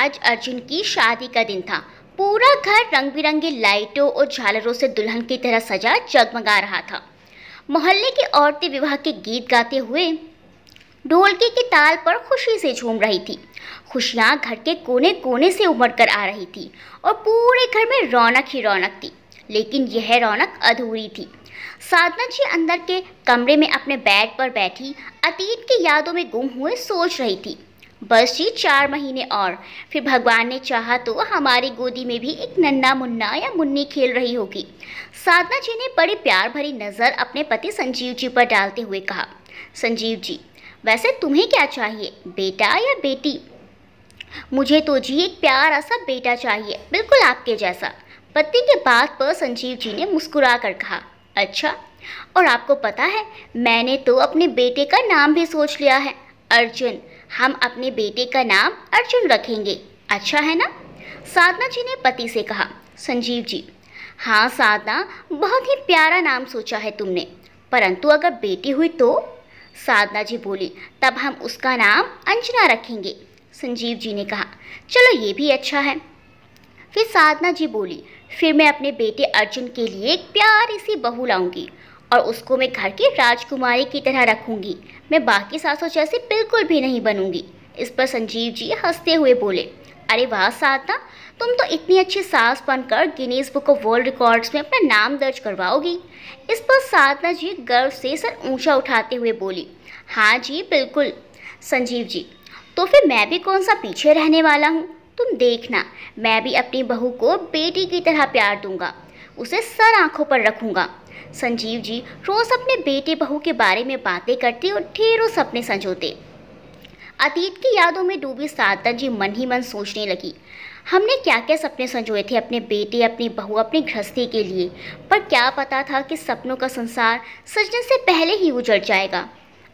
आज अर्जुन की शादी का दिन था। पूरा घर रंग बिरंगी लाइटों और झालरों से दुल्हन की तरह सजा जगमगा रहा था। मोहल्ले की औरतें विवाह के गीत गाते हुए ढोलकी की ताल पर खुशी से झूम रही थी। खुशियां घर के कोने कोने से उमड़ कर आ रही थी और पूरे घर में रौनक ही रौनक थी। लेकिन यह रौनक अधूरी थी। साधना जी अंदर के कमरे में अपने बेड पर बैठी अतीत की यादों में गुम हुए सोच रही थी। बस जी 4 महीने और फिर भगवान ने चाहा तो हमारी गोदी में भी एक नन्हा मुन्ना या मुन्नी खेल रही होगी। साधना जी ने बड़ी प्यार भरी नज़र अपने पति संजीव जी पर डालते हुए कहा, संजीव जी, वैसे तुम्हें क्या चाहिए, बेटा या बेटी? मुझे तो जी एक प्यारा सा बेटा चाहिए, बिल्कुल आपके जैसा। पति के बात पर संजीव जी ने मुस्कुरा कर कहा, अच्छा, और आपको पता है मैंने तो अपने बेटे का नाम भी सोच लिया है, अर्जुन। हम अपने बेटे का नाम अर्जुन रखेंगे, अच्छा है ना? साधना जी ने पति से कहा। संजीव जी, हाँ साधना, बहुत ही प्यारा नाम सोचा है तुमने, परंतु अगर बेटी हुई तो? साधना जी बोली, तब हम उसका नाम अंजना रखेंगे। संजीव जी ने कहा, चलो ये भी अच्छा है। फिर साधना जी बोली, फिर मैं अपने बेटे अर्जुन के लिए एक प्यारी सी बहू लाऊंगी और उसको मैं घर की राजकुमारी की तरह रखूंगी। मैं बाकी सासों जैसी बिल्कुल भी नहीं बनूंगी। इस पर संजीव जी हंसते हुए बोले, अरे वाह साधना, तुम तो इतनी अच्छी सास बनकर Guinness book of world records में अपना नाम दर्ज करवाओगी। इस पर साधना जी गर्व से सर ऊंचा उठाते हुए बोली, हाँ जी बिल्कुल। संजीव जी, तो फिर मैं भी कौन सा पीछे रहने वाला हूँ? तुम देखना, मैं भी अपनी बहू को बेटी की तरह प्यार दूंगा, उसे सर आंखों पर रखूंगा। संजीव जी रोज अपने बेटे बहू के बारे में बातें करते और ढेरों सपने संजोते। अतीत की यादों में डूबी साधना जी मन ही मन सोचने लगी, हमने क्या क्या सपने संजोए थे अपने बेटे, अपनी बहू, अपनी गृहस्थी के लिए, पर क्या पता था कि सपनों का संसार सजने से पहले ही उजड़ जाएगा।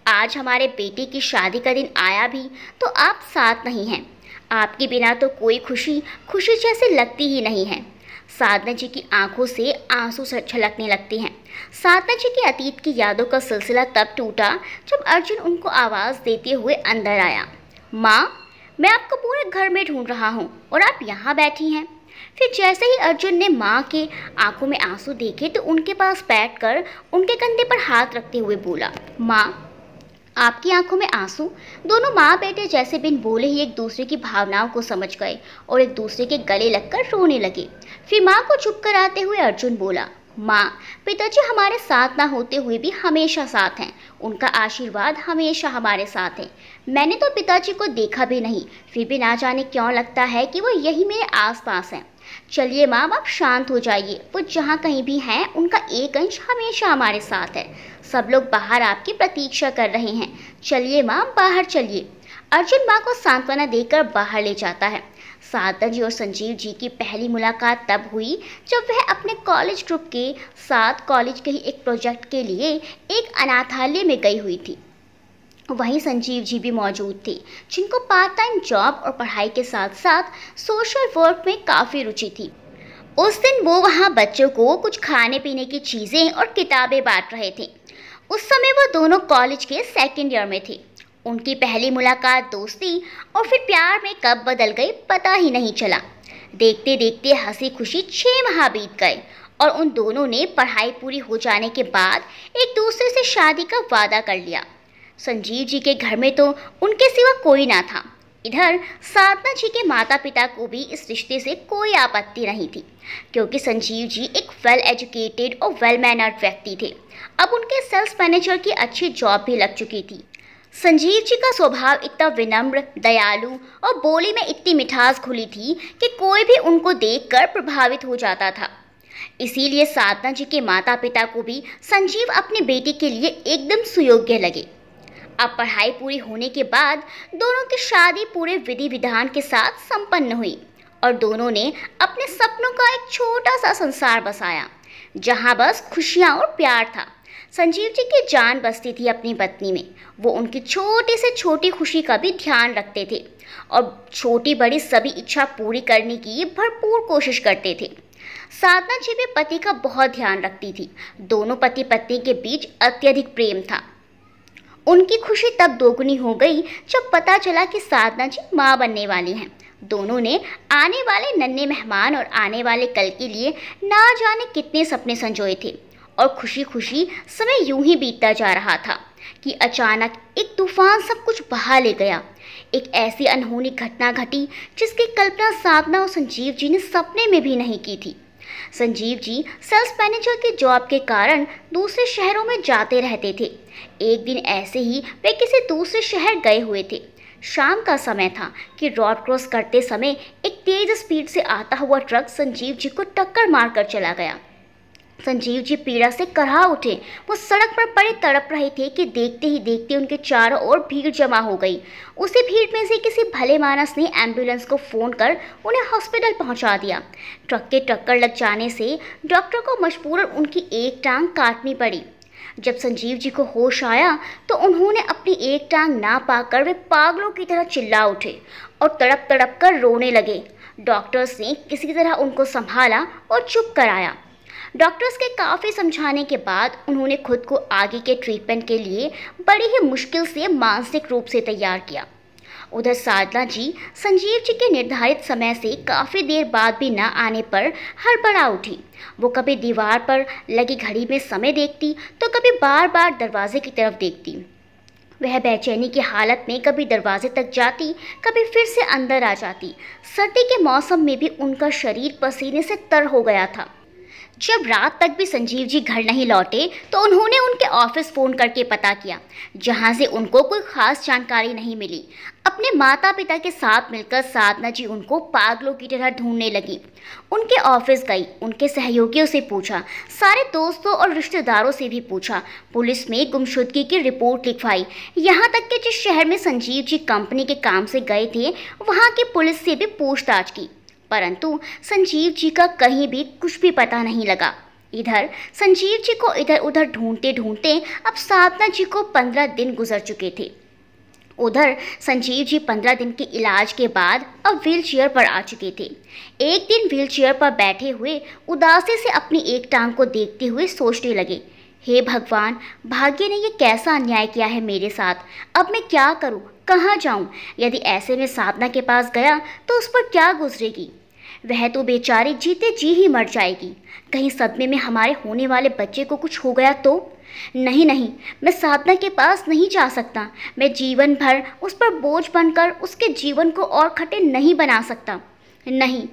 आज हमारे बेटे की शादी का दिन आया भी तो आप साथ नहीं हैं। आपके बिना तो कोई खुशी खुशी जैसे लगती ही नहीं है। साधना जी की आंखों से आंसू छलकने लगते हैं। साधना जी की अतीत की यादों का सिलसिला तब टूटा जब अर्जुन उनको आवाज़ देते हुए अंदर आया, माँ, मैं आपको पूरे घर में ढूंढ रहा हूँ और आप यहाँ बैठी हैं। फिर जैसे ही अर्जुन ने माँ के आंखों में आंसू देखे तो उनके पास बैठकर उनके कंधे पर हाथ रखते हुए बोला, माँ, आपकी आंखों में आंसू? दोनों माँ बेटे जैसे बिन बोले ही एक दूसरे की भावनाओं को समझ गए और एक दूसरे के गले लगकर रोने लगे। फिर माँ को चुप कराते हुए अर्जुन बोला, माँ, पिताजी हमारे साथ ना होते हुए भी हमेशा साथ हैं, उनका आशीर्वाद हमेशा हमारे साथ है। मैंने तो पिताजी को देखा भी नहीं, फिर भी ना जाने क्यों लगता है कि वो यही मेरे आसपास हैं। चलिए माँ, आप शांत हो जाइए, वो जहाँ कहीं भी हैं उनका एक अंश हमेशा हमारे साथ है। सब लोग बाहर आपकी प्रतीक्षा कर रहे हैं, चलिए माँ, बाहर चलिए। अर्जुन माँ को सांत्वना देकर बाहर ले जाता है। साधना जी और संजीव जी की पहली मुलाकात तब हुई जब वह अपने कॉलेज ग्रुप के साथ कॉलेज के ही एक प्रोजेक्ट के लिए एक अनाथालय में गई हुई थी। वहीं संजीव जी भी मौजूद थे, जिनको पार्ट टाइम जॉब और पढ़ाई के साथ साथ सोशल वर्क में काफ़ी रुचि थी। उस दिन वो वहाँ बच्चों को कुछ खाने पीने की चीज़ें और किताबें बांट रहे थे। उस समय वो दोनों कॉलेज के 2nd ईयर में थे। उनकी पहली मुलाकात दोस्ती और फिर प्यार में कब बदल गई पता ही नहीं चला। देखते देखते हंसी खुशी 6 माह बीत गए और उन दोनों ने पढ़ाई पूरी हो जाने के बाद एक दूसरे से शादी का वादा कर लिया। संजीव जी के घर में तो उनके सिवा कोई ना था। इधर साधना जी के माता पिता को भी इस रिश्ते से कोई आपत्ति नहीं थी, क्योंकि संजीव जी एक वेल एजुकेटेड और वेल मैनर्ड व्यक्ति थे। अब उनके सेल्स मैनेजर की अच्छी जॉब भी लग चुकी थी। संजीव जी का स्वभाव इतना विनम्र, दयालु और बोली में इतनी मिठास घुली थी कि कोई भी उनको देखकर प्रभावित हो जाता था। इसीलिए साधना जी के माता पिता को भी संजीव अपनी बेटी के लिए एकदम सुयोग्य लगे। अब पढ़ाई पूरी होने के बाद दोनों की शादी पूरे विधि विधान के साथ संपन्न हुई और दोनों ने अपने सपनों का एक छोटा सा संसार बसाया, जहां बस खुशियां और प्यार था। संजीव जी की जान बसती थी अपनी पत्नी में। वो उनकी छोटी से छोटी खुशी का भी ध्यान रखते थे और छोटी बड़ी सभी इच्छा पूरी करने की भरपूर कोशिश करते थे। साधना जी भी पति का बहुत ध्यान रखती थी। दोनों पति पत्नी के बीच अत्यधिक प्रेम था। उनकी खुशी तब दोगुनी हो गई जब पता चला कि साधना जी माँ बनने वाली हैं। दोनों ने आने वाले नन्हे मेहमान और आने वाले कल के लिए ना जाने कितने सपने संजोए थे और खुशी खुशी समय यूं ही बीतता जा रहा था कि अचानक एक तूफान सब कुछ बहा ले गया। एक ऐसी अनहोनी घटना घटी जिसकी कल्पना साधना और संजीव जी ने सपने में भी नहीं की थी। संजीव जी सेल्स मैनेजर की जॉब के कारण दूसरे शहरों में जाते रहते थे। एक दिन ऐसे ही वे किसी दूसरे शहर गए हुए थे। शाम का समय था कि रोड क्रॉस करते समय एक तेज स्पीड से आता हुआ ट्रक संजीव जी को टक्कर मारकर चला गया। संजीव जी पीड़ा से कराह उठे। वो सड़क पर पड़े तड़प रहे थे कि देखते ही देखते उनके चारों ओर भीड़ जमा हो गई। उसी भीड़ में से किसी भले मानस ने एम्बुलेंस को फ़ोन कर उन्हें हॉस्पिटल पहुंचा दिया। ट्रक के टक्कर लग जाने से डॉक्टर को मजबूरन उनकी एक टांग काटनी पड़ी। जब संजीव जी को होश आया तो उन्होंने अपनी एक टांग ना पाकर वे पागलों की तरह चिल्ला उठे और तड़प तड़प कर रोने लगे। डॉक्टर्स ने किसी तरह उनको संभाला और चुप कराया। डॉक्टर्स के काफ़ी समझाने के बाद उन्होंने खुद को आगे के ट्रीटमेंट के लिए बड़ी ही मुश्किल से मानसिक रूप से तैयार किया। उधर साधना जी संजीव जी के निर्धारित समय से काफ़ी देर बाद भी न आने पर हड़बड़ा उठी। वो कभी दीवार पर लगी घड़ी में समय देखती तो कभी बार बार दरवाजे की तरफ देखती। वह बेचैनी की हालत में कभी दरवाजे तक जाती, कभी फिर से अंदर आ जाती। सर्दी के मौसम में भी उनका शरीर पसीने से तर हो गया था। जब रात तक भी संजीव जी घर नहीं लौटे तो उन्होंने उनके ऑफिस फ़ोन करके पता किया, जहां से उनको कोई ख़ास जानकारी नहीं मिली। अपने माता पिता के साथ मिलकर साधना जी उनको पागलों की तरह ढूंढने लगी। उनके ऑफिस गई, उनके सहयोगियों से पूछा, सारे दोस्तों और रिश्तेदारों से भी पूछा, पुलिस में गुमशुदगी की रिपोर्ट लिखवाई। यहाँ तक कि जिस शहर में संजीव जी कंपनी के काम से गए थे वहाँ की पुलिस से भी पूछताछ की, परंतु संजीव जी का कहीं भी कुछ भी पता नहीं लगा। इधर संजीव जी को इधर उधर ढूंढते ढूंढते अब साधना जी को 15 दिन गुजर चुके थे। उधर संजीव जी 15 दिन के इलाज के बाद अब व्हीलचेयर पर आ चुके थे। एक दिन व्हीलचेयर पर बैठे हुए उदासी से अपनी एक टांग को देखते हुए सोचने लगे, हे भगवान, भाग्य ने ये कैसा अन्याय किया है मेरे साथ। अब मैं क्या करूं, कहाँ जाऊं? यदि ऐसे में साधना के पास गया तो उस पर क्या गुजरेगी? वह तो बेचारी जीते जी ही मर जाएगी। कहीं सदमे में हमारे होने वाले बच्चे को कुछ हो गया तो? नहीं नहीं, मैं साधना के पास नहीं जा सकता। मैं जीवन भर उस पर बोझ बनकर उसके जीवन को और कठिन नहीं बना सकता। नहीं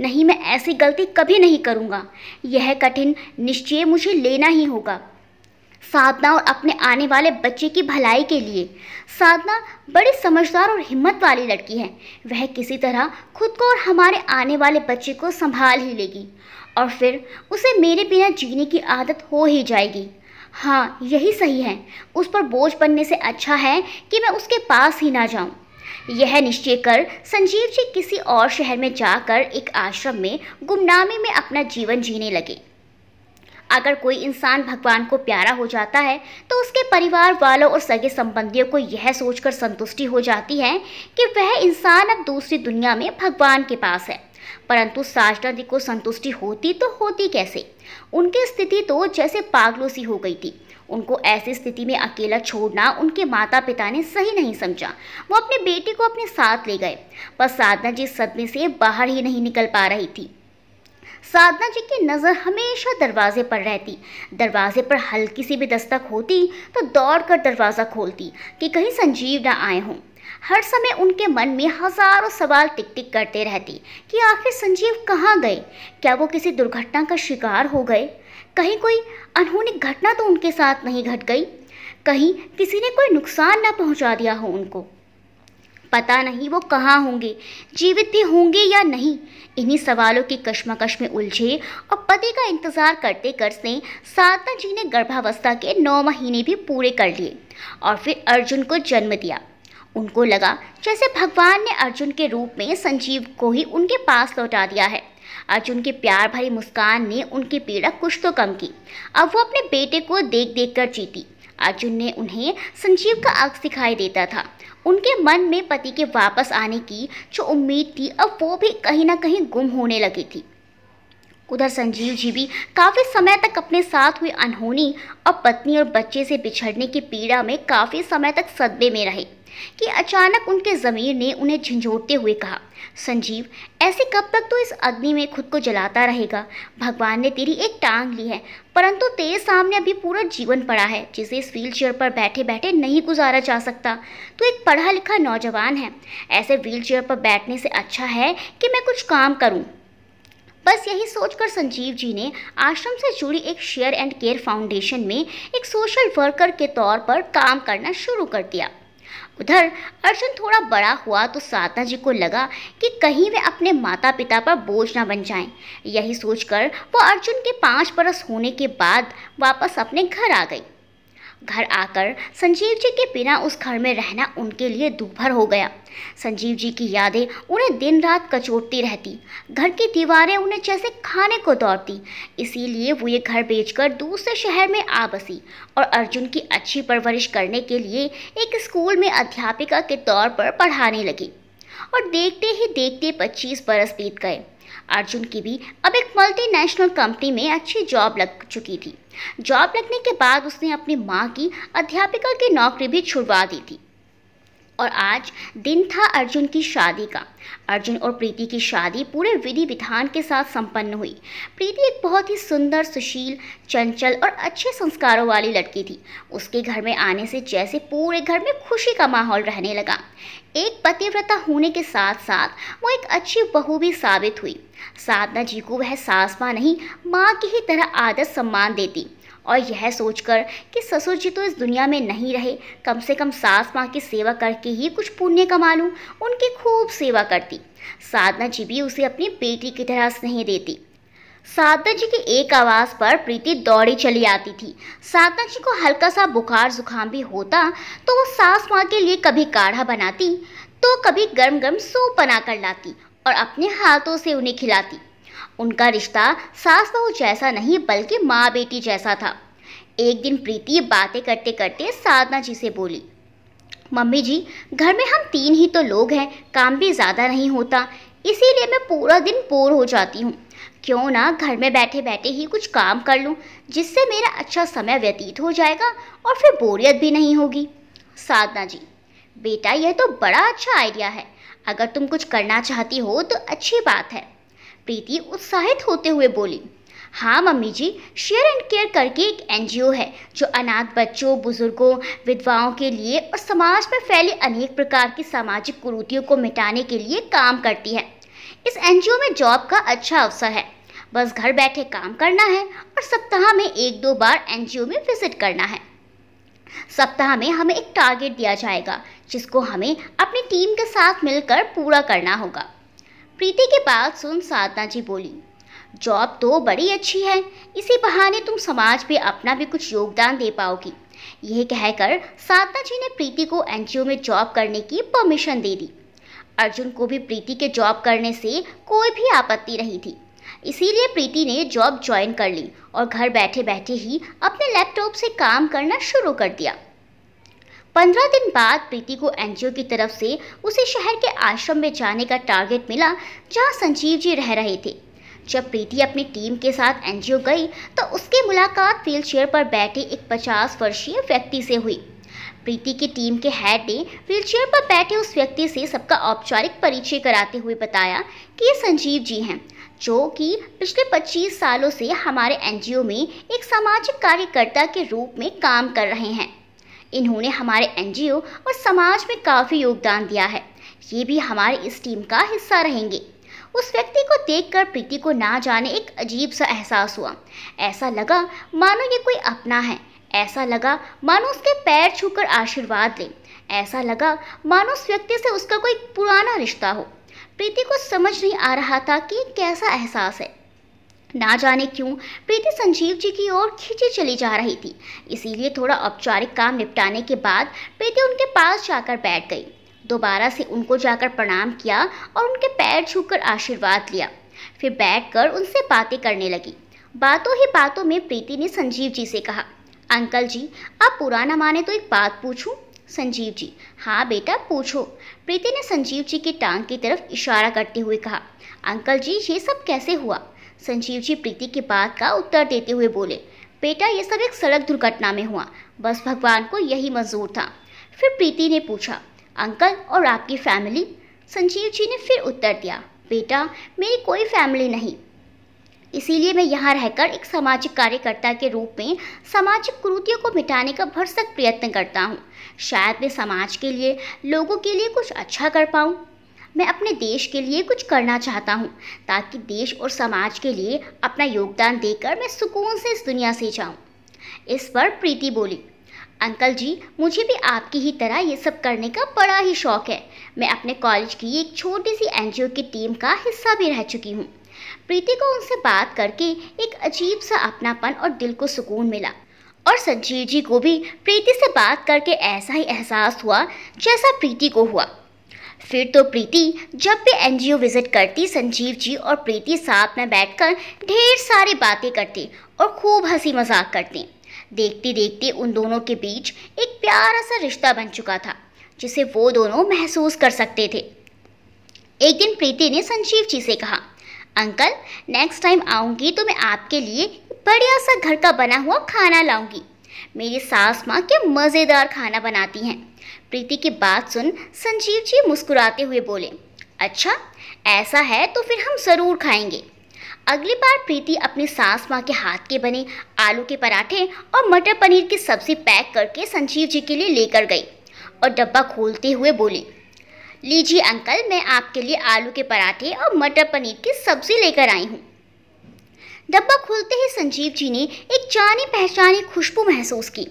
नहीं, मैं ऐसी गलती कभी नहीं करूँगा। यह कठिन निश्चय मुझे लेना ही होगा, साधना और अपने आने वाले बच्चे की भलाई के लिए। साधना बड़ी समझदार और हिम्मत वाली लड़की है। वह किसी तरह खुद को और हमारे आने वाले बच्चे को संभाल ही लेगी और फिर उसे मेरे बिना जीने की आदत हो ही जाएगी। हाँ, यही सही है। उस पर बोझ बनने से अच्छा है कि मैं उसके पास ही ना जाऊं। यह निश्चय कर संजीव जी किसी और शहर में जाकर एक आश्रम में गुमनामी में अपना जीवन जीने लगे। अगर कोई इंसान भगवान को प्यारा हो जाता है तो उसके परिवार वालों और सगे संबंधियों को यह सोचकर संतुष्टि हो जाती है कि वह इंसान अब दूसरी दुनिया में भगवान के पास है। परंतु साधना जी को संतुष्टि होती तो होती कैसे? उनकी स्थिति तो जैसे पागलों सी हो गई थी। उनको ऐसी स्थिति में अकेला छोड़ना उनके माता पिता ने सही नहीं समझा। वो अपने बेटे को अपने साथ ले गए, पर साधना जी सदमे से बाहर ही नहीं निकल पा रही थी। साधना जी की नज़र हमेशा दरवाजे पर रहती। दरवाजे पर हल्की सी भी दस्तक होती तो दौड़कर दरवाज़ा खोलती कि कहीं संजीव ना आए हों। हर समय उनके मन में हजारों सवाल टिक टिक करते रहती कि आखिर संजीव कहाँ गए? क्या वो किसी दुर्घटना का शिकार हो गए? कहीं कोई अनहोनी घटना तो उनके साथ नहीं घट गई? कहीं किसी ने कोई नुकसान ना पहुँचा दिया हो उनको? पता नहीं वो कहाँ होंगे, जीवित भी होंगे या नहीं। इन्हीं सवालों की कश्मकश में उलझे और पति का इंतजार करते करते साधना जी ने गर्भावस्था के 9 महीने भी पूरे कर लिए और फिर अर्जुन को जन्म दिया। उनको लगा जैसे भगवान ने अर्जुन के रूप में संजीव को ही उनके पास लौटा दिया है। अर्जुन की प्यार भरी मुस्कान ने उनकी पीड़ा कुछ तो कम की। अब वो अपने बेटे को देख देख कर जीती। अर्जुन ने उन्हें संजीव का अक्स दिखाई देता था। उनके मन में पति के वापस आने की जो उम्मीद थी अब वो भी कहीं ना कहीं गुम होने लगी थी। उधर संजीव जी भी काफ़ी समय तक अपने साथ हुई अनहोनी और पत्नी और बच्चे से बिछड़ने की पीड़ा में काफ़ी समय तक सदमे में रहे। कि अचानक उनके ज़मीर ने उन्हें झंझोड़ते हुए कहा, संजीव, ऐसे कब तक तो इस अग्नि में खुद को जलाता रहेगा? भगवान ने तेरी एक टांग ली है, परंतु तेरे सामने अभी पूरा जीवन पड़ा है जिसे इस व्हील चेयर पर बैठे बैठे नहीं गुजारा जा सकता। तू एक पढ़ा लिखा नौजवान है, ऐसे व्हील चेयर पर बैठने से अच्छा है कि मैं कुछ काम करूं। बस यही सोचकर संजीव जी ने आश्रम से जुड़ी एक शेयर एंड केयर फाउंडेशन में एक सोशल वर्कर के तौर पर काम करना शुरू कर दिया। उधर अर्जुन थोड़ा बड़ा हुआ तो साधना जी को लगा कि कहीं वे अपने माता पिता पर बोझ न बन जाएं। यही सोचकर वो अर्जुन के 5 बरस होने के बाद वापस अपने घर आ गई। घर आकर संजीव जी के बिना उस घर में रहना उनके लिए दूभर हो गया। संजीव जी की यादें उन्हें दिन रात कचोटती रहती, घर की दीवारें उन्हें जैसे खाने को दौड़ती। इसीलिए वो ये घर बेचकर दूसरे शहर में आ बसी और अर्जुन की अच्छी परवरिश करने के लिए एक स्कूल में अध्यापिका के तौर पर पढ़ाने लगी। और देखते ही देखते 25 बरस बीत गए। अर्जुन की भी अब एक मल्टीनेशनल कंपनी में अच्छी जॉब लग चुकी थी। जॉब लगने के बाद उसने अपनी माँ की अध्यापिका की नौकरी भी छुड़वा दी थी। और आज दिन था अर्जुन की शादी का। अर्जुन और प्रीति की शादी पूरे विधि विधान के साथ संपन्न हुई। प्रीति एक बहुत ही सुंदर, सुशील, चंचल और अच्छे संस्कारों वाली लड़की थी। उसके घर में आने से जैसे पूरे घर में खुशी का माहौल रहने लगा। एक पतिव्रता होने के साथ साथ वो एक अच्छी बहू भी साबित हुई। साधना जी को वह सास माँ नहीं, माँ की ही तरह आदर सम्मान देती। और यह सोचकर कि ससुर जी तो इस दुनिया में नहीं रहे, कम से कम सास माँ की सेवा करके ही कुछ पुण्य कमा लूँ, उनकी खूब सेवा करती। साधना जी भी उसे अपनी बेटी की तरह स्नेह देती। साधना जी की एक आवाज़ पर प्रीति दौड़ी चली आती थी। साधना जी को हल्का सा बुखार जुकाम भी होता तो वो सास माँ के लिए कभी काढ़ा बनाती तो कभी गर्म गर्म सूप बना कर लाती और अपने हाथों से उन्हें खिलाती। उनका रिश्ता सास बहू जैसा नहीं बल्कि माँ बेटी जैसा था। एक दिन प्रीति बातें करते करते साधना जी से बोली, मम्मी जी, घर में हम 3 ही तो लोग हैं, काम भी ज़्यादा नहीं होता, इसीलिए मैं पूरा दिन बोर हो जाती हूँ। क्यों ना घर में बैठे बैठे ही कुछ काम कर लूँ, जिससे मेरा अच्छा समय व्यतीत हो जाएगा और फिर बोरियत भी नहीं होगी। साधना जी, बेटा, यह तो बड़ा अच्छा आइडिया है। अगर तुम कुछ करना चाहती हो तो अच्छी बात है। प्रीति उत्साहित होते हुए बोली, हाँ mummy ji, share and care करके एक NGO है जो अनाथ बच्चों, बुजुर्गों, विधवाओं के लिए और समाज में फैली अनेक प्रकार की सामाजिक कुरीतियों को मिटाने के लिए काम करती है। इस NGO में जॉब का अच्छा अवसर है। बस घर बैठे काम करना है और सप्ताह में 1-2 बार NGO में विजिट करना है। सप्ताह में हमें एक टारगेट दिया जाएगा जिसको हमें अपनी टीम के साथ मिलकर पूरा करना होगा। प्रीति की बात सुन साधना जी बोली, जॉब तो बड़ी अच्छी है, इसी बहाने तुम समाज में अपना भी कुछ योगदान दे पाओगी। यह कहकर साधना जी ने प्रीति को NGO में जॉब करने की परमिशन दे दी। अर्जुन को भी प्रीति के जॉब करने से कोई भी आपत्ति नहीं थी, इसीलिए प्रीति ने जॉब ज्वाइन कर ली और घर बैठे बैठे ही अपने लैपटॉप से काम करना शुरू कर दिया। 15 दिन बाद प्रीति को NGO की तरफ से उसी शहर के आश्रम में जाने का टारगेट मिला जहां संजीव जी रह रहे थे। जब प्रीति अपनी टीम के साथ NGO गई तो उसकी मुलाकात व्हीलचेयर पर बैठे एक 50 वर्षीय व्यक्ति से हुई। प्रीति की टीम के हेड ने व्हीलचेयर पर बैठे उस व्यक्ति से सबका औपचारिक परिचय कराते हुए बताया कि ये संजीव जी हैं, जो कि पिछले 25 सालों से हमारे NGO में एक सामाजिक कार्यकर्ता के रूप में काम कर रहे हैं। इन्होंने हमारे NGO और समाज में काफ़ी योगदान दिया है। ये भी हमारी इस टीम का हिस्सा रहेंगे। उस व्यक्ति को देखकर प्रीति को ना जाने एक अजीब सा एहसास हुआ। ऐसा लगा मानो ये कोई अपना है। ऐसा लगा मानो उसके पैर छूकर आशीर्वाद ले। ऐसा लगा मानो उस व्यक्ति से उसका कोई पुराना रिश्ता हो। प्रीति को समझ नहीं आ रहा था कि कैसा एहसास है। ना जाने क्यों प्रीति संजीव जी की ओर खींची चली जा रही थी। इसीलिए थोड़ा औपचारिक काम निपटाने के बाद प्रीति उनके पास जाकर बैठ गई। दोबारा से उनको जाकर प्रणाम किया और उनके पैर छूकर आशीर्वाद लिया। फिर बैठकर उनसे बातें करने लगी। बातों ही बातों में प्रीति ने संजीव जी से कहा, अंकल जी, आप पुराना माने तो एक बात पूछूं? संजीव जी, हाँ बेटा पूछो। प्रीति ने संजीव जी की टांग की तरफ इशारा करते हुए कहा, अंकल जी, ये सब कैसे हुआ? संजीव जी प्रीति की बात का उत्तर देते हुए बोले, बेटा, ये सब एक सड़क दुर्घटना में हुआ। बस भगवान को यही मंजूर था। फिर प्रीति ने पूछा, अंकल और आपकी फैमिली? संजीव जी ने फिर उत्तर दिया, बेटा मेरी कोई फैमिली नहीं, इसीलिए मैं यहाँ रहकर एक सामाजिक कार्यकर्ता के रूप में सामाजिक कुरीतियों को मिटाने का भरसक प्रयत्न करता हूँ। शायद मैं समाज के लिए, लोगों के लिए कुछ अच्छा कर पाऊँ। मैं अपने देश के लिए कुछ करना चाहता हूँ ताकि देश और समाज के लिए अपना योगदान देकर मैं सुकून से इस दुनिया से जाऊँ। इस पर प्रीति बोली, अंकल जी मुझे भी आपकी ही तरह ये सब करने का बड़ा ही शौक है। मैं अपने कॉलेज की एक छोटी सी एनजीओ की टीम का हिस्सा भी रह चुकी हूँ। प्रीति को उनसे बात करके एक अजीब सा अपनापन और दिल को सुकून मिला और संजीव जी को भी प्रीति से बात करके ऐसा ही एहसास हुआ जैसा प्रीति को हुआ। फिर तो प्रीति जब भी एनजीओ विजिट करती, संजीव जी और प्रीति साथ में बैठकर ढेर सारी बातें करते और खूब हंसी मजाक करते। देखते देखते उन दोनों के बीच एक प्यारा सा रिश्ता बन चुका था जिसे वो दोनों महसूस कर सकते थे। एक दिन प्रीति ने संजीव जी से कहा, अंकल नेक्स्ट टाइम आऊँगी तो मैं आपके लिए बढ़िया सा घर का बना हुआ खाना लाऊंगी। मेरी सास माँ क्या मज़ेदार खाना बनाती हैं। प्रीति की बात सुन संजीव जी मुस्कुराते हुए बोले, अच्छा ऐसा है तो फिर हम ज़रूर खाएंगे। अगली बार प्रीति अपनी सास माँ के हाथ के बने आलू के पराठे और मटर पनीर की सब्ज़ी पैक करके संजीव जी के लिए लेकर गई और डब्बा खोलते हुए बोली, लीजिए अंकल, मैं आपके लिए आलू के पराठे और मटर पनीर की सब्ज़ी लेकर आई हूँ। डब्बा खोलते ही संजीव जी ने एक जानी पहचानी खुशबू महसूस की।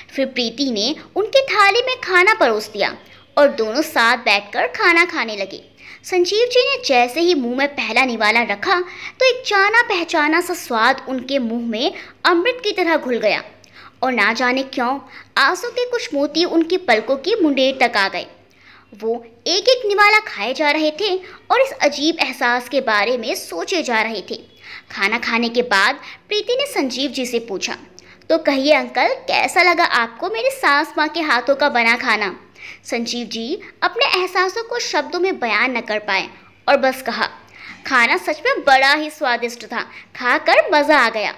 फिर प्रीति ने उनकी थाली में खाना परोस दिया और दोनों साथ बैठकर खाना खाने लगे। संजीव जी ने जैसे ही मुंह में पहला निवाला रखा तो एक जाना पहचाना सा स्वाद उनके मुंह में अमृत की तरह घुल गया और ना जाने क्यों आंसू के कुछ मोती उनकी पलकों की मुंडेर तक आ गए। वो एक एक निवाला खाए जा रहे थे और इस अजीब एहसास के बारे में सोचे जा रहे थे। खाना खाने के बाद प्रीति ने संजीव जी से पूछा, तो कहिए अंकल कैसा लगा आपको मेरी सास माँ के हाथों का बना खाना? संजीव जी अपने एहसासों को शब्दों में बयान न कर पाए और बस कहा, खाना सच में बड़ा ही स्वादिष्ट था, खाकर मज़ा आ गया।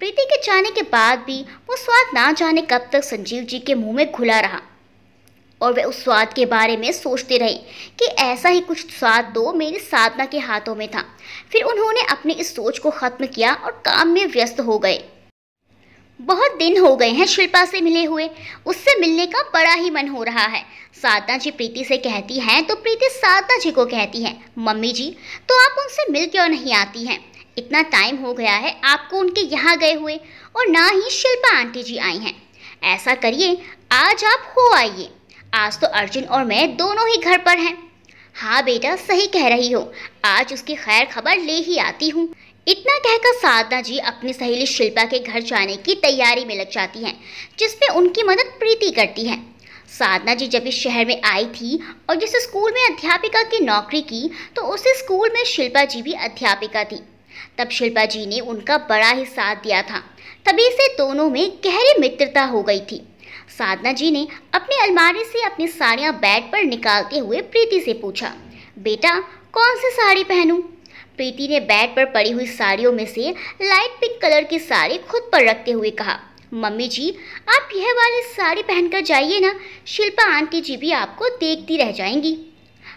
प्रीति के जाने के बाद भी वो स्वाद ना जाने कब तक संजीव जी के मुंह में घुला रहा और वे उस स्वाद के बारे में सोचते रहे कि ऐसा ही कुछ स्वाद तो मेरी साधना के हाथों में था। फिर उन्होंने अपनी इस सोच को ख़त्म किया और काम में व्यस्त हो गए। बहुत दिन हो गए हैं शिल्पा से मिले हुए, उससे मिलने का बड़ा ही मन हो रहा है। साधना जी प्रीति से कहती हैं तो प्रीति साधना जी को कहती हैं, मम्मी जी तो आप उनसे मिल क्यों नहीं आती हैं? इतना टाइम हो गया है आपको उनके यहाँ गए हुए और ना ही शिल्पा आंटी जी आई हैं। ऐसा करिए आज आप हो आइए, आज तो अर्जुन और मैं दोनों ही घर पर हैं। हाँ बेटा सही कह रही हो, आज उसकी खैर खबर ले ही आती हूँ। इतना कहकर साधना जी अपनी सहेली शिल्पा के घर जाने की तैयारी में लग जाती हैं, जिसमें उनकी मदद प्रीति करती है। साधना जी जब इस शहर में आई थी और जिस स्कूल में अध्यापिका की नौकरी की तो उसी स्कूल में शिल्पा जी भी अध्यापिका थी। तब शिल्पा जी ने उनका बड़ा ही साथ दिया था, तभी से दोनों में गहरी मित्रता हो गई थी। साधना जी ने अपनी अलमारी से अपनी साड़ियाँ बेड पर निकालते हुए प्रीति से पूछा, बेटा कौन सी साड़ी पहनूं? प्रीति ने बेड पर पड़ी हुई साड़ियों में से लाइट पिंक कलर की साड़ी खुद पर रखते हुए कहा, मम्मी जी आप यह वाली साड़ी पहनकर जाइए ना, शिल्पा आंटी जी भी आपको देखती रह जाएंगी।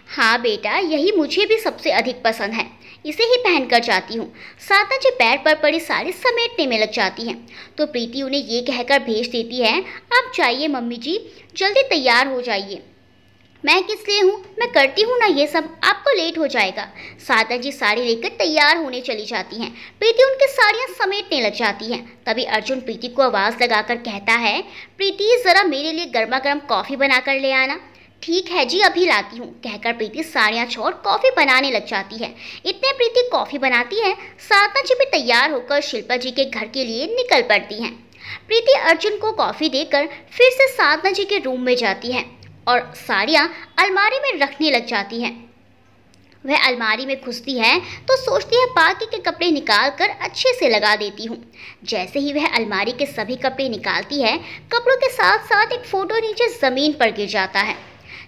हाँ बेटा यही मुझे भी सबसे अधिक पसंद है, इसे ही पहनकर जाती हूँ। साधना जी बेड पर पड़ी साड़ी समेटने में लग जाती हैं तो प्रीति उन्हें ये कहकर भेज देती है, आप जाइए मम्मी जी, जल्दी तैयार हो जाइए। मैं किस लिए हूँ, मैं करती हूँ ना ये सब, आपको लेट हो जाएगा। साधना जी साड़ी लेकर तैयार होने चली जाती हैं। प्रीति उनकी साड़ियाँ समेटने लग जाती हैं। तभी अर्जुन प्रीति को आवाज़ लगाकर कहता है, प्रीति ज़रा मेरे लिए गर्मा गर्म कॉफ़ी बनाकर ले आना। ठीक है जी अभी लाती हूँ, कहकर प्रीति साड़ियाँ छोड़ कॉफ़ी बनाने लग जाती है। इतने प्रीति कॉफ़ी बनाती है, साधना जी भी तैयार होकर शिल्पा जी के घर के लिए निकल पड़ती हैं। प्रीति अर्जुन को कॉफ़ी देकर फिर से साधना जी के रूम में जाती है और साड़ियाँ अलमारी में रखने लग जाती हैं। वह अलमारी में घुसती है तो सोचती है बाकी के कपड़े निकाल कर अच्छे से लगा देती हूँ। जैसे ही वह अलमारी के सभी कपड़े निकालती है, कपड़ों के साथ साथ एक फ़ोटो नीचे ज़मीन पर गिर जाता है।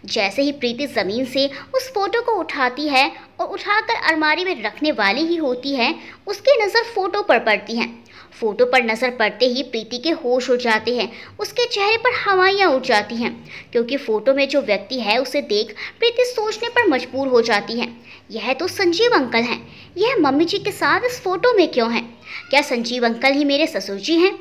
जैसे ही प्रीति ज़मीन से उस फोटो को उठाती है और उठाकर अलमारी में रखने वाली ही होती है, उसकी नज़र फ़ोटो पर पड़ती है। फोटो पर नजर पड़ते ही प्रीति के होश उड़ जाते हैं। उसके चेहरे पर हवाइयाँ उड़ जाती हैं, क्योंकि फोटो में जो व्यक्ति है उसे देख प्रीति सोचने पर मजबूर हो जाती है, यह तो संजीव अंकल हैं। यह मम्मी जी के साथ इस फोटो में क्यों हैं? क्या संजीव अंकल ही मेरे ससुर जी हैं?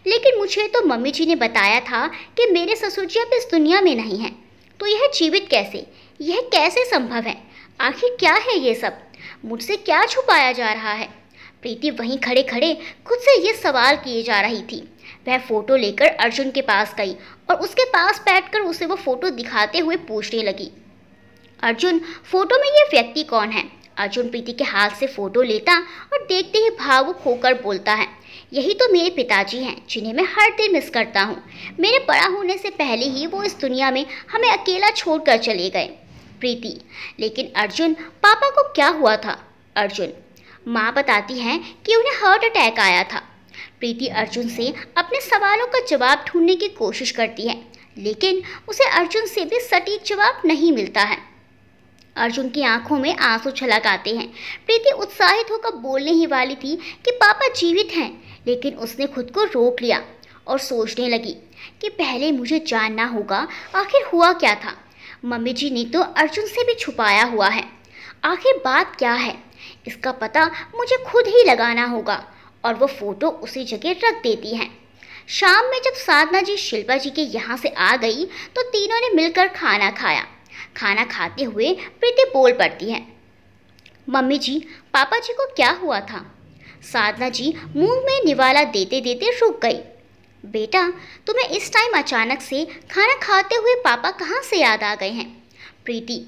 लेकिन मुझे तो मम्मी जी ने बताया था कि मेरे ससुर जी अब इस दुनिया में नहीं हैं, तो यह जीवित कैसे? यह कैसे संभव है? आखिर क्या है ये सब? मुझसे क्या छुपाया जा रहा है? प्रीति वहीं खड़े खड़े खुद से ये सवाल किए जा रही थी। वह फोटो लेकर अर्जुन के पास गई और उसके पास बैठकर उसे वो फोटो दिखाते हुए पूछने लगी, अर्जुन, फोटो में ये व्यक्ति कौन है? अर्जुन प्रीति के हाथ से फोटो लेता और देखते ही भावुक होकर बोलता है, यही तो मेरे पिताजी हैं, जिन्हें मैं हर दिन मिस करता हूँ। मेरे बड़ा होने से पहले ही वो इस दुनिया में हमें अकेला छोड़कर चले गए। प्रीति, लेकिन अर्जुन, पापा को क्या हुआ था? अर्जुन, माँ बताती हैं कि उन्हें हार्ट अटैक आया था। प्रीति अर्जुन से अपने सवालों का जवाब ढूंढने की कोशिश करती है, लेकिन उसे अर्जुन से भी सटीक जवाब नहीं मिलता है। अर्जुन की आंखों में आंसू छलक आते हैं। प्रीति उत्साहित होकर बोलने ही वाली थी कि पापा जीवित हैं, लेकिन उसने खुद को रोक लिया और सोचने लगी कि पहले मुझे जानना होगा आखिर हुआ क्या था। मम्मी जी ने तो अर्जुन से भी छुपाया हुआ है। आखिर बात क्या है, इसका पता मुझे खुद ही लगाना होगा। और वो फोटो उसी जगह रख देती हैं। शाम में जब साधना जी शिल्पा जी के यहाँ से आ गई तो तीनों ने मिलकर खाना खाया। खाना खाते हुए प्रीति बोल पड़ती है, मम्मी जी, पापा जी को क्या हुआ था? साधना जी मुंह में निवाला देते देते रुक गई। बेटा, तुम्हें इस टाइम अचानक से खाना खाते हुए पापा कहाँ से याद आ गए हैं? प्रीति,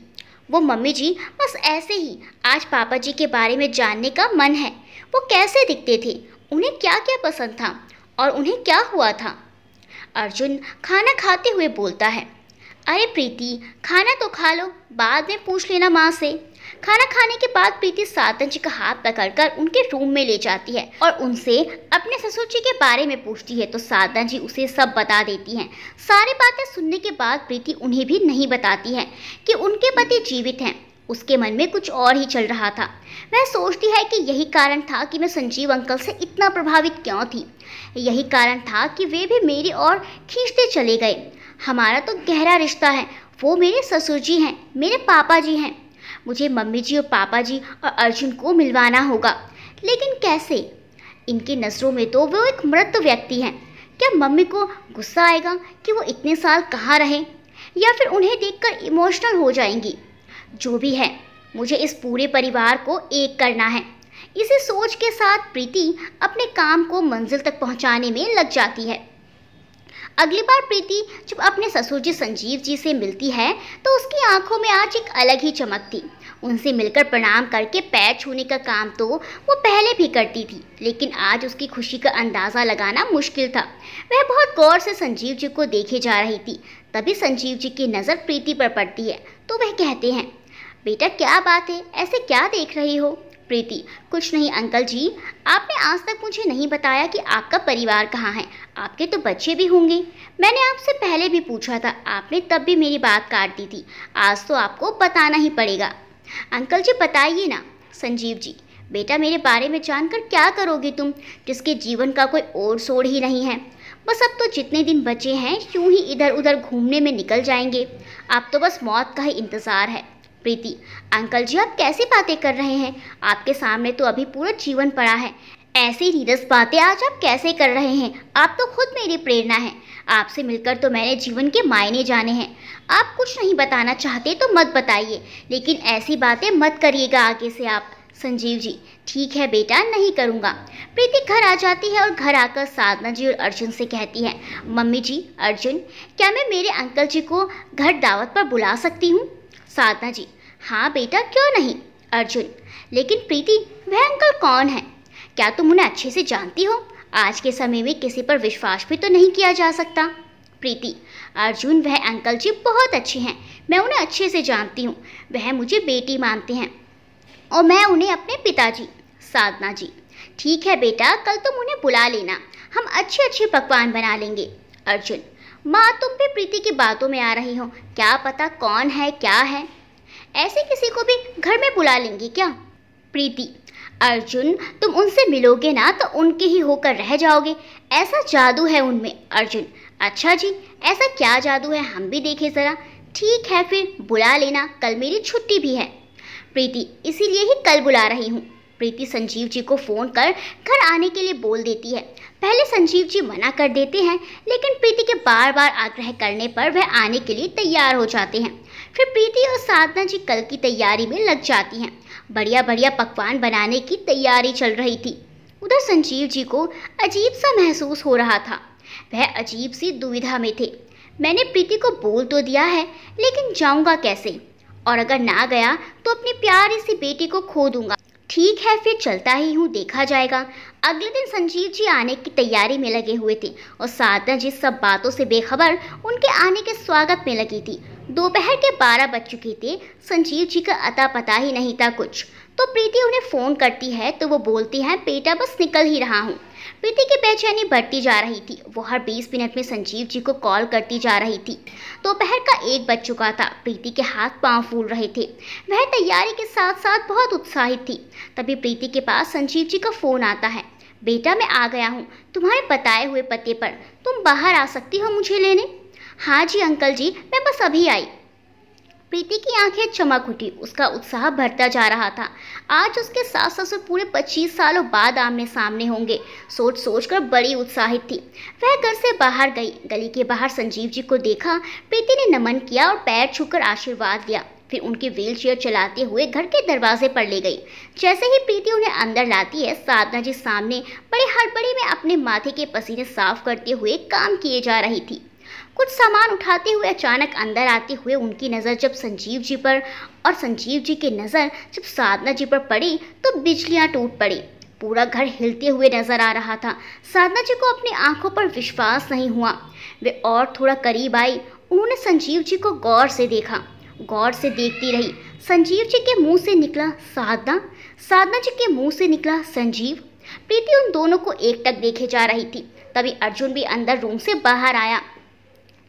वो मम्मी जी, बस ऐसे ही आज पापा जी के बारे में जानने का मन है। वो कैसे दिखते थे, उन्हें क्या क्या पसंद था और उन्हें क्या हुआ था? अर्जुन खाना खाते हुए बोलता है, अरे प्रीति, खाना तो खा लो, बाद में पूछ लेना माँ से। खाना खाने के बाद प्रीति साधना जी का हाथ पकड़कर उनके रूम में ले जाती है और उनसे अपने ससुर जी के बारे में पूछती है, तो साधना जी उसे सब बता देती हैं। सारी बातें सुनने के बाद प्रीति उन्हें भी नहीं बताती है कि उनके पति जीवित हैं। उसके मन में कुछ और ही चल रहा था। वह सोचती है कि यही कारण था कि मैं संजीव अंकल से इतना प्रभावित क्यों थी। यही कारण था कि वे भी मेरी ओर खींचते चले गए। हमारा तो गहरा रिश्ता है, वो मेरे ससुर जी हैं, मेरे पापा जी हैं। मुझे मम्मी जी और पापा जी और अर्जुन को मिलवाना होगा, लेकिन कैसे? इनकी नज़रों में तो वो एक मृत व्यक्ति हैं। क्या मम्मी को गुस्सा आएगा कि वो इतने साल कहाँ रहे, या फिर उन्हें देखकर इमोशनल हो जाएंगी? जो भी है, मुझे इस पूरे परिवार को एक करना है। इसी सोच के साथ प्रीति अपने काम को मंजिल तक पहुंचाने में लग जाती है। अगली बार प्रीति जब अपने ससुर जी संजीव जी से मिलती है तो उसकी आंखों में आज एक अलग ही चमक थी। उनसे मिलकर प्रणाम करके पैर छूने का काम तो वो पहले भी करती थी, लेकिन आज उसकी खुशी का अंदाज़ा लगाना मुश्किल था। वह बहुत गौर से संजीव जी को देखे जा रही थी। तभी संजीव जी की नज़र प्रीति पर पड़ती है तो वह कहते हैं, बेटा क्या बात है, ऐसे क्या देख रही हो? प्रीति, कुछ नहीं अंकल जी, आपने आज तक मुझे नहीं बताया कि आपका परिवार कहाँ है। आपके तो बच्चे भी होंगे। मैंने आपसे पहले भी पूछा था, आपने तब भी मेरी बात काट दी थी। आज तो आपको बताना ही पड़ेगा। अंकल जी बताइए ना। संजीव जी, बेटा मेरे बारे में जानकर क्या करोगे तुम, जिसके जीवन का कोई ओर सोड़ ही नहीं है। बस अब तो जितने दिन बचे हैं यूं ही इधर उधर घूमने में निकल जाएंगे। आप तो बस मौत का ही इंतज़ार है। प्रीति, अंकल जी आप कैसी बातें कर रहे हैं? आपके सामने तो अभी पूरा जीवन पड़ा है। ऐसी नीरस बातें आज आप कैसे कर रहे हैं? आप तो खुद मेरी प्रेरणा हैं। आपसे मिलकर तो मैंने जीवन के मायने जाने हैं। आप कुछ नहीं बताना चाहते तो मत बताइए, लेकिन ऐसी बातें मत करिएगा आगे से आप। संजीव जी, ठीक है बेटा, नहीं करूँगा। प्रीति घर आ जाती है और घर आकर साधना जी और अर्जुन से कहती है, मम्मी जी, अर्जुन, क्या मैं मेरे अंकल जी को घर दावत पर बुला सकती हूँ? साधना जी, हाँ बेटा, क्यों नहीं। अर्जुन, लेकिन प्रीति, वह अंकल कौन है? क्या तुम उन्हें अच्छे से जानती हो? आज के समय में किसी पर विश्वास भी तो नहीं किया जा सकता। प्रीति, अर्जुन, वह अंकल जी बहुत अच्छे हैं, मैं उन्हें अच्छे से जानती हूँ। वह मुझे बेटी मानते हैं और मैं उन्हें अपने पिताजी। साधना जी, ठीक है बेटा, कल तुम उन्हें बुला लेना, हम अच्छे अच्छे पकवान बना लेंगे। अर्जुन, माँ तुम भी प्रीति की बातों में आ रही हो, क्या पता कौन है क्या है, ऐसे किसी को भी घर में बुला लेंगी क्या? प्रीति, अर्जुन, तुम उनसे मिलोगे ना तो उनके ही होकर रह जाओगे, ऐसा जादू है उनमें। अर्जुन, अच्छा जी, ऐसा क्या जादू है, हम भी देखें जरा। ठीक है फिर बुला लेना, कल मेरी छुट्टी भी है। प्रीति, इसीलिए ही कल बुला रही हूँ। प्रीति संजीव जी को फ़ोन कर घर आने के लिए बोल देती है। पहले संजीव जी मना कर देते हैं, लेकिन प्रीति के बार बार आग्रह करने पर वह आने के लिए तैयार हो जाते हैं। फिर प्रीति और साधना जी कल की तैयारी में लग जाती हैं। बढ़िया बढ़िया पकवान बनाने की तैयारी चल रही थी। उधर संजीव जी को अजीब सा महसूस हो रहा था। वह अजीब सी दुविधा में थे। मैंने प्रीति को बोल तो दिया है, लेकिन जाऊंगा कैसे, और अगर ना गया तो अपनी प्यारी सी बेटी को खो दूंगा। ठीक है फिर चलता ही हूँ, देखा जाएगा। अगले दिन संजीव जी आने की तैयारी में लगे हुए थे और साधना जी सब बातों से बेखबर उनके आने के स्वागत में लगी थी। दोपहर के 12 बज चुके थे। संजीव जी का अता पता ही नहीं था कुछ। तो प्रीति उन्हें फ़ोन करती है तो वो बोलती हैं, बेटा बस निकल ही रहा हूँ। प्रीति की बेचैनी बढ़ती जा रही थी। वो हर 20 मिनट में संजीव जी को कॉल करती जा रही थी। दोपहर का 1 बज चुका था। प्रीति के हाथ पांव फूल रहे थे। वह तैयारी के साथ साथ बहुत उत्साहित थी। तभी प्रीति के पास संजीव जी का फ़ोन आता है। बेटा मैं आ गया हूँ, तुम्हारे बताए हुए पते पर। तुम बाहर आ सकती हो मुझे लेने? हाँ जी अंकल जी, मैं बस अभी आई। प्रीति की आंखें चमक उठी। उसका उत्साह बढ़ता जा रहा था। आज उसके सास ससुर पूरे 25 सालों बाद आमने सामने होंगे, सोच सोच कर बड़ी उत्साहित थी। वह घर से बाहर गई। गली के बाहर संजीव जी को देखा। प्रीति ने नमन किया और पैर छूकर आशीर्वाद दिया। फिर उनकी व्हीलचेयर चलाते हुए घर के दरवाजे पर ले गई। जैसे ही प्रीति उन्हें अंदर लाती है, साधना जी सामने बड़े हड़बड़ी में अपने माथे के पसीने साफ करते हुए काम किए जा रही थी। कुछ सामान उठाते हुए अचानक अंदर आते हुए उनकी नज़र जब संजीव जी पर और संजीव जी की नज़र जब साधना जी पर पड़ी तो बिजलियां टूट पड़ी। पूरा घर हिलते हुए नजर आ रहा था। साधना जी को अपनी आंखों पर विश्वास नहीं हुआ। वे और थोड़ा करीब आई। उन्होंने संजीव जी को गौर से देखा। गौर से देखती रही। संजीव जी के मुंह से निकला साधना, साधना जी के मुंह से निकला संजीव। प्रीति उन दोनों को एकटक देखे जा रही थी। तभी अर्जुन भी अंदर रूम से बाहर आया।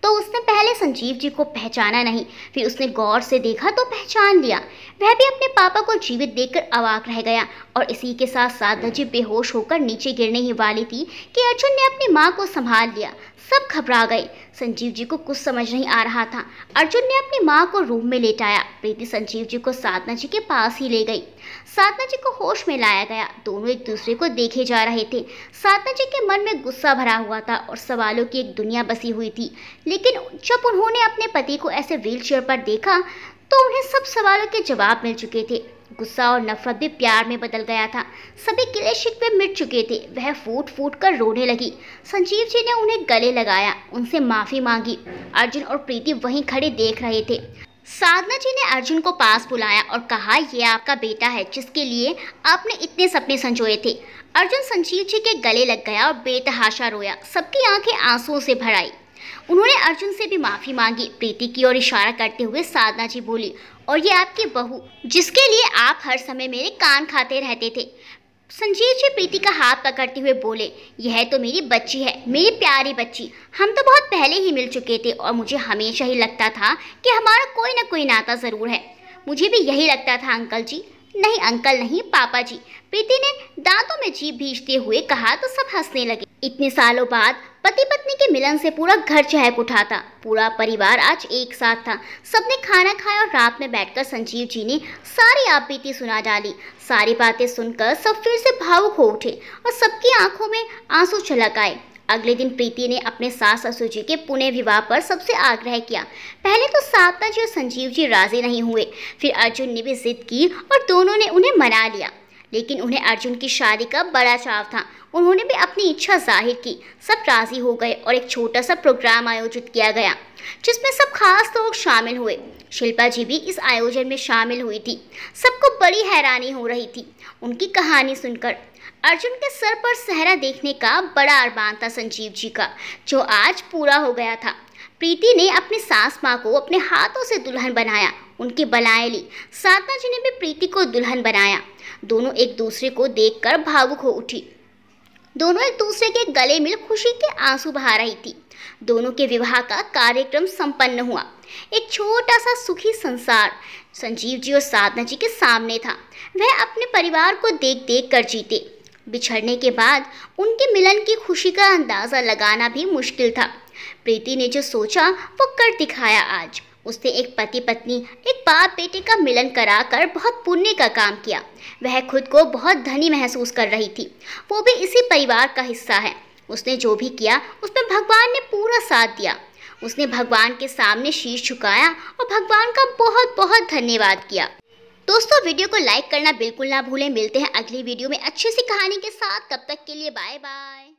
तो उसने पहले संजीव जी को पहचाना नहीं, फिर उसने गौर से देखा तो पहचान लिया। वह भी अपने पापा को जीवित देखकर अवाक रह गया। और इसी के साथ साधना जी बेहोश होकर नीचे गिरने ही वाली थी कि अर्जुन ने अपनी माँ को संभाल लिया। सब घबरा गए। संजीव जी को कुछ समझ नहीं आ रहा था। अर्जुन ने अपनी माँ को रूम में लेटाया। प्रीति संजीव जी को साधना जी के पास ही ले गई। साधना जी को होश में लाया गया। दोनों एक दूसरे को देखे जा रहे थे। साधना जी के मन में गुस्सा भरा हुआ था और सवालों की एक दुनिया बसी हुई थी। लेकिन जब उन्होंने अपने पति को ऐसे व्हीलचेयर पर देखा तो उन्हें सब सवालों के जवाब मिल चुके थे। गुस्सा और नफरत भी प्यार में बदल गया था। सभी गिले शिकवे मिट चुके थे। वह फूट फूट कर रोने लगी। संजीव जी ने उन्हें गले लगाया, उनसे माफ़ी मांगी। अर्जुन और प्रीति वहीं खड़े देख रहे थे। साधना जी ने अर्जुन को पास बुलाया और कहा, ये आपका बेटा है जिसके लिए आपने इतने सपने संजोए थे। अर्जुन संजीव जी के गले लग गया और बेतहाशा रोया। सबकी आंखें आंसुओं से भर आई। उन्होंने अर्जुन से भी माफ़ी मांगी। प्रीति की ओर इशारा करते हुए साधना जी बोली, और ये आपकी बहू जिसके लिए आप हर समय मेरे कान खाते रहते थे। संजीव जी प्रीति का हाथ पकड़ते हुए बोले, यह तो मेरी बच्ची है, मेरी प्यारी बच्ची। हम तो बहुत पहले ही मिल चुके थे और मुझे हमेशा ही लगता था कि हमारा कोई ना कोई नाता ज़रूर है। मुझे भी यही लगता था अंकल जी। नहीं अंकल नहीं, पापा जी, प्रीति ने दांतों में जीभ भींचते हुए कहा तो सब हंसने लगे। इतने सालों बाद पति पत्नी के मिलन से पूरा घर चहक उठा था। पूरा परिवार आज एक साथ था। सबने खाना खाया और रात में बैठकर संजीव जी ने सारी आपबीती सुना डाली। सारी बातें सुनकर सब फिर से भावुक हो उठे और सबकी आंखों में आंसू छलक आए। अगले दिन प्रीति ने अपने सास ससुर जी के पुनः विवाह पर सबसे आग्रह किया। पहले तो साधना जी और संजीव जी राजी नहीं हुए, फिर अर्जुन ने भी जिद की और दोनों ने उन्हें मना लिया। लेकिन उन्हें अर्जुन की शादी का बड़ा चाव था। उन्होंने भी अपनी इच्छा जाहिर की। सब राजी हो गए और एक छोटा सा प्रोग्राम आयोजित किया गया जिसमें सब खास लोग शामिल हुए। शिल्पा जी भी इस आयोजन में शामिल हुई थी। सबको बड़ी हैरानी हो रही थी उनकी कहानी सुनकर। अर्जुन के सर पर सहरा देखने का बड़ा अरमान था संजीव जी का, जो आज पूरा हो गया था। प्रीति ने अपनी सास माँ को अपने हाथों से दुल्हन बनाया, उनकी बलाएं ली। साधना जी ने भी प्रीति को दुल्हन बनाया। दोनों एक दूसरे को देखकर भावुक हो उठी। दोनों एक दूसरे के गले मिल खुशी के आंसू बहा रही थी। दोनों के विवाह का कार्यक्रम संपन्न हुआ। एक छोटा सा सुखी संसार संजीव जी और साधना जी के सामने था। वह अपने परिवार को देख देख कर जीते। बिछड़ने के बाद उनके मिलन की खुशी का अंदाज़ा लगाना भी मुश्किल था। प्रीति ने जो सोचा वो कर दिखाया आज। उसने एक पति पत्नी, एक बाप बेटे का मिलन कराकर बहुत पुण्य का काम किया। वह खुद को बहुत धनी महसूस कर रही थी, वो भी इसी परिवार का हिस्सा है। उसने जो भी किया उसमें भगवान ने पूरा साथ दिया। उसने भगवान के सामने शीश झुकाया और भगवान का बहुत बहुत धन्यवाद किया। दोस्तों, वीडियो को लाइक करना बिल्कुल ना भूलें। मिलते हैं अगली वीडियो में अच्छी सी कहानी के साथ। तब तक के लिए बाय बाय।